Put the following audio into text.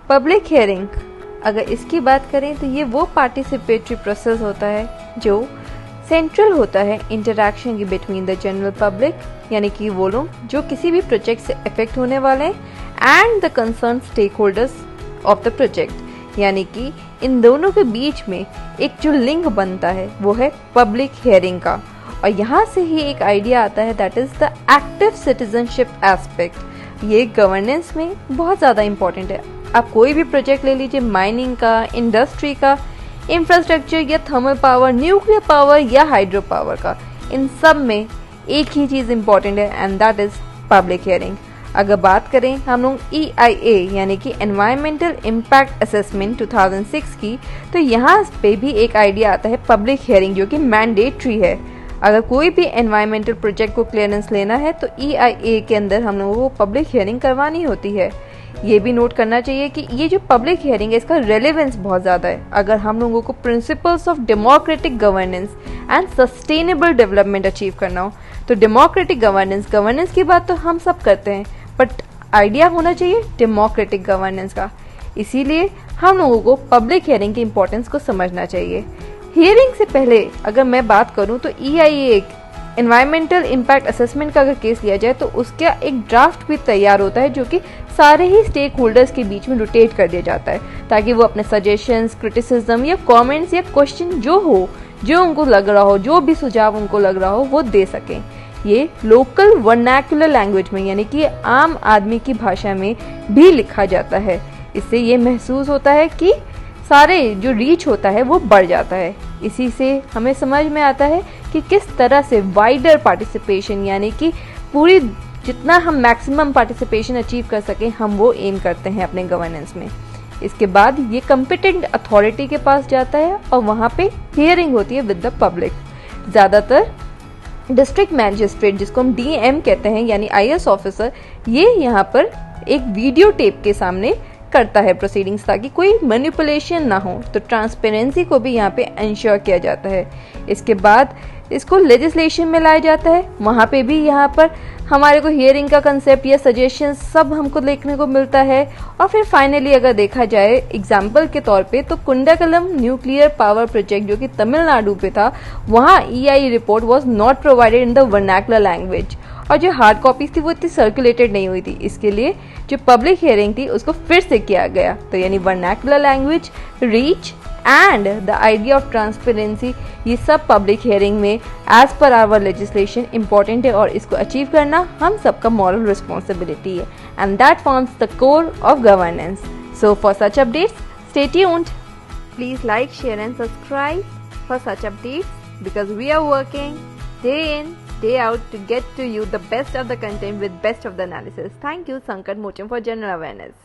Public hearing, अगर इसकी बात करें तो ये वो पार्टिसिपेटरी प्रोसेस होता है जो सेंट्रल होता है इंटरैक्शन की बिटवीन द जनरल पब्लिक, यानी कि वो लोग जो किसी भी प्रोजेक्ट से इफेक्ट होने वाले हैं, and the concern stakeholders of the project, यानी कि इन दोनों के बीच में एक जो लिंक बनता है वो है पब्लिक हियरिंग का। और यहाँ से ही एक आइडिया आता है, that is the active citizenship aspect. ये गवर्नेंस में बहुत ज़्यादा इंपॉर्टेंट है। आप कोई भी प्रोजेक्ट ले लीजिए, माइनिंग का, इंडस्ट्री का, इंफ्रास्ट्रक्चर या थर्मल पावर, न्यूक्लियर पावर या हाइड्रो पावर का, इन सब में एक ही चीज़ इंपॉर्टेंट है, and that is public hearing. अगर बात करें हम लोग EIA यानी कि एनवायरमेंटल इम्पैक्ट असेसमेंट 2006 की, तो यहाँ पे भी एक आइडिया आता है पब्लिक हियरिंग, जो कि मैंडेटरी है। अगर कोई भी एनवायरमेंटल प्रोजेक्ट को क्लियरेंस लेना है तो EIA के अंदर हम लोगों को पब्लिक हियरिंग करवानी होती है। ये भी नोट करना चाहिए कि ये जो पब्लिक हियरिंग है इसका रेलेवेंस बहुत ज़्यादा है। अगर हम लोगों को principles of democratic governance and sustainable development achieve करना हो, तो डेमोक्रेटिक गवर्नेंस की बात तो हम सब करते हैं, बट आइडिया होना चाहिए डेमोक्रेटिक गवर्नेंस का। इसीलिए हम लोगों को पब्लिक हियरिंग की इंपॉर्टेंस को समझना चाहिए। हियरिंग से पहले अगर मैं बात करूं तो EIA एनवायरमेंटल इम्पैक्ट असेसमेंट का अगर केस लिया जाए तो उसका एक ड्राफ्ट भी तैयार होता है, जो कि सारे ही स्टेक होल्डर्स के बीच में रोटेट कर दिया जाता है, ताकि वो अपने सजेशंस, क्रिटिसिज्म या कमेंट्स या क्वेश्चन जो हो, जो उनको लग रहा हो, जो भी सुझाव उनको लग रहा हो, वो दे सकें। ये लोकल वर्नाक्युलर लैंग्वेज में, यानी कि आम आदमी की भाषा में भी लिखा जाता है। इससे ये महसूस होता है कि सारे जो रीच होता है वो बढ़ जाता है। इसी से हमें समझ में आता है कि किस तरह से वाइडर पार्टिसिपेशन, यानी कि पूरी जितना हम मैक्सिमम पार्टिसिपेशन अचीव कर सकें, हम वो एम करते हैं अपने गवर्नेंस में। इसके बाद ये कॉम्पिटेंट अथॉरिटी के पास जाता है और वहाँ पे हियरिंग होती है विद द पब्लिक। ज़्यादातर डिस्ट्रिक्ट मैजिस्ट्रेट, जिसको हम DM कहते हैं, यानी IS ऑफिसर, ये यहाँ पर एक वीडियो टेप के सामने करता है प्रोसीडिंग्स, ताकि कोई मैनिपुलेशन ना हो। तो ट्रांसपेरेंसी को भी यहाँ पे इंश्योर किया जाता है। इसके बाद इसको लेजिस्लेशन में लाया जाता है, वहाँ पे भी यहाँ पर हमारे को हियरिंग का कंसेप्ट या सजेशन सब हमको देखने को मिलता है। और फिर फाइनली अगर देखा जाए एग्जाम्पल के तौर पे, तो कुंडाकुलम न्यूक्लियर पावर प्रोजेक्ट जो कि तमिलनाडु पे था, वहाँ EIA report was not provided in the vernacular language, और जो हार्ड कॉपीज थी वो इतनी सर्कुलेटेड नहीं हुई थी। इसके लिए जो पब्लिक हियरिंग थी उसको फिर से किया गया। तो यानी vernacular language, reach and the idea of transparency, ये सब पब्लिक हियरिंग में as per our legislation important है, और इसको अचीव करना हम सबका मॉरल रिस्पॉन्सिबिलिटी है, and that forms the core of governance. So for such updates stay tuned, please like, share and subscribe for such updates, because we are working day in, day out to get to you the best of the content with best of the analysis. Thank you, Sankat Mocham, for general awareness.